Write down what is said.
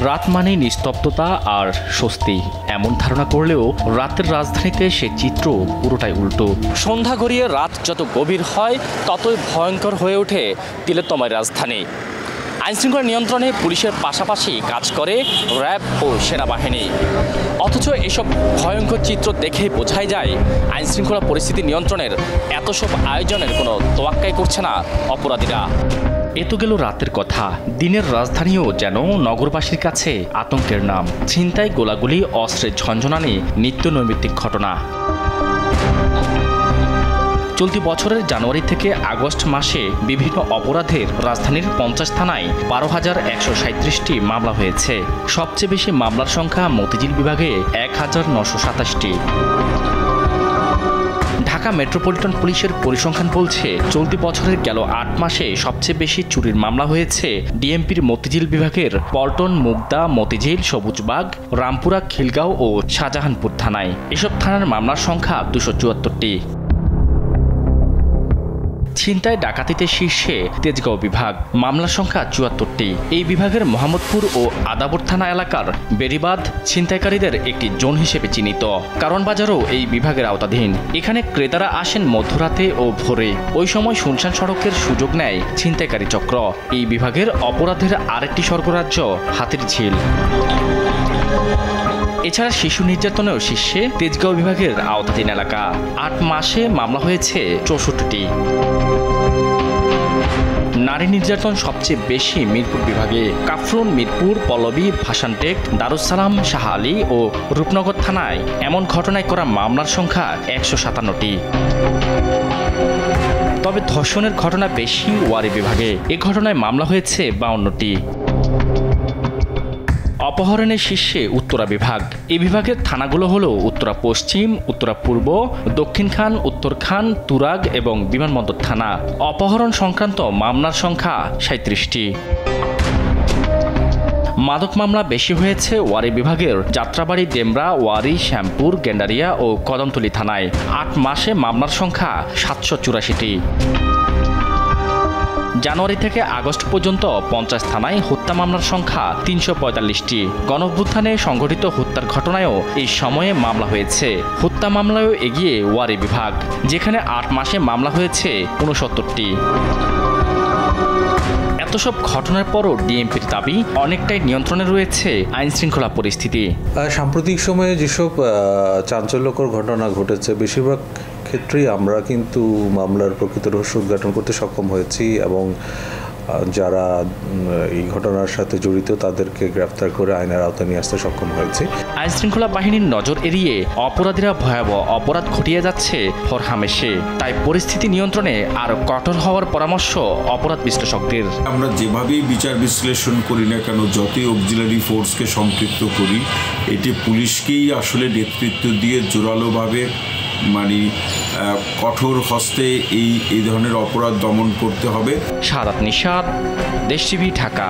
রাত মানে নিস্তব্ধতা আর স্বস্তি এমন ধারণা করলেও রাতের রাজধানীতে সে চিত্র পুরোটাই উল্টো। সন্ধ্যা গড়িয়ে রাত যত গভীর হয় ততই ভয়ঙ্কর হয়ে ওঠে তিলোত্তমার রাজধানী। আইনশৃঙ্খলা নিয়ন্ত্রণে পুলিশের পাশাপাশি কাজ করে র্যাব ও সেনাবাহিনী। অথচ এসব ভয়ঙ্কর চিত্র দেখেই বোঝাই যায় আইনশৃঙ্খলা পরিস্থিতি নিয়ন্ত্রণের এত সব আয়োজনের কোনো তোয়াক্কাই করছে না অপরাধীরা। এ তো গেল রাতের কথা, দিনের রাজধানীও যেন নগরবাসীর কাছে আতঙ্কের নাম। ছিনতাই, গোলাগুলি, অস্ত্রের ঝঞ্ঝনানি নিত্য নৈমিত্তিক ঘটনা। চলতি বছরের জানুয়ারি থেকে আগস্ট মাসে বিভিন্ন অপরাধের রাজধানীর 50 থানায় 12,137টি মামলা হয়েছে। সবচেয়ে বেশি মামলার সংখ্যা মতিঝিল বিভাগে 1,927টি। ঢাকা মেট্রোপলিটন পুলিশের পরিসংখ্যান বলছে, চলতি বছরের গেল 8 মাসে সবচেয়ে বেশি চুরির মামলা হয়েছে ডিএমপির মতিঝিল বিভাগের পল্টন, মুগদা, মতিঝিল, সবুজবাগ, রামপুরা, খিলগাঁও ও শাহজাহানপুর থানায়। এসব থানার মামলার সংখ্যা 274টি। ছিনতাই, ডাকাতিতে শীর্ষে তেজগাঁও বিভাগ, মামলার সংখ্যা 74টি। এই বিভাগের মোহাম্মদপুর ও আদাবর থানা এলাকার বেড়িবাঁধ ছিনতাইকারীদের একটি জোন হিসেবে চিহ্নিত। কারণ বাজারও এই বিভাগের আওতাধীন। এখানে ক্রেতারা আসেন মধ্যরাতে ও ভোরে। ওই সময় শুনশান সড়কের সুযোগ নেয় ছিনতাইকারী চক্র। এই বিভাগের অপরাধের আরেকটি স্বর্গরাজ্য হাতিরঝিল। এছাড়া শিশু নির্যাতনেও শীর্ষে তেজগাঁও বিভাগের আওতাধীন এলাকা। 8 মাসে মামলা হয়েছে 64টি। নারী নির্যাতন সবচেয়ে বেশি মিরপুর বিভাগে। কাফরুন, মিরপুর, পল্লবী, ভাসানটেক, দারুসালাম, শাহ আলী ও রূপনগর থানায় এমন ঘটনায় করা মামলার সংখ্যা 157টি। তবে ধর্ষণের ঘটনা বেশি ওয়ারী বিভাগে। এ ঘটনায় মামলা হয়েছে 52টি। অপহরণের শীর্ষে উত্তরা বিভাগ। এই বিভাগের থানাগুলো হলো উত্তরা পশ্চিম, উত্তরা পূর্ব, দক্ষিণখান, উত্তরখান, তুরাগ এবং বিমানবন্দর থানা। অপহরণ সংক্রান্ত মামলার সংখ্যা 37টি। মাদক মামলা বেশি হয়েছে ওয়ারী বিভাগের যাত্রাবাড়ি, ডেমরা, ওয়ারী, শ্যামপুর, গেন্ডারিয়া ও কদমতলী থানায়। 8 মাসে মামলার সংখ্যা 784টি। জানুয়ারি থেকে আগস্ট পর্যন্ত 50 থানায় হত্যা মামলার সংখ্যা 345টি। গণঅভ্যুত্থানে সংঘটিত হত্যার ঘটনায়ও এই সময়ে মামলা হয়েছে। হত্যা মামলায়ও এগিয়ে ওয়ারী বিভাগ, যেখানে 8 মাসে মামলা হয়েছে 69টি। এত সব ঘটনার পরও ডিএমপির দাবি, অনেকটাই নিয়ন্ত্রণে রয়েছে আইনশৃঙ্খলা পরিস্থিতি। সাম্প্রতিক সময়ে যেসব চাঞ্চল্যকর ঘটনা ঘটেছে, বেশিরভাগ ক্ষেত্রেই আমরা কিন্তু মামলার প্রকৃত রহস্য উদ্ঘাটন করতে সক্ষম হয়েছি এবং যারা এই ঘটনার সাথে জড়িত তাদেরকে গ্রেফতার করে আইনের আওতায় নিয়ে আসতে সক্ষম হয়েছে। আইনশৃঙ্খলা বাহিনীর নজর এড়িয়ে অপরাধীরা ভয়াবহ অপরাধ ঘটিয়ে যাচ্ছে হরহামেশে। তাই পরিস্থিতি নিয়ন্ত্রণে আরও কঠোর হওয়ার পরামর্শ অপরাধ বিশ্লেষকদের। আমরা যেভাবেই বিচার বিশ্লেষণ করি না কেন, যতই অক্সিলারি ফোর্সকে সম্পৃক্ত করি, এটি পুলিশকেই আসলে নেতৃত্ব দিয়ে জোরালোভাবে কঠোর হস্তে এই ধরনের অপরাধ দমন করতে হবে। শাহাদাত নিশাত, দেশ টিভি, ঢাকা।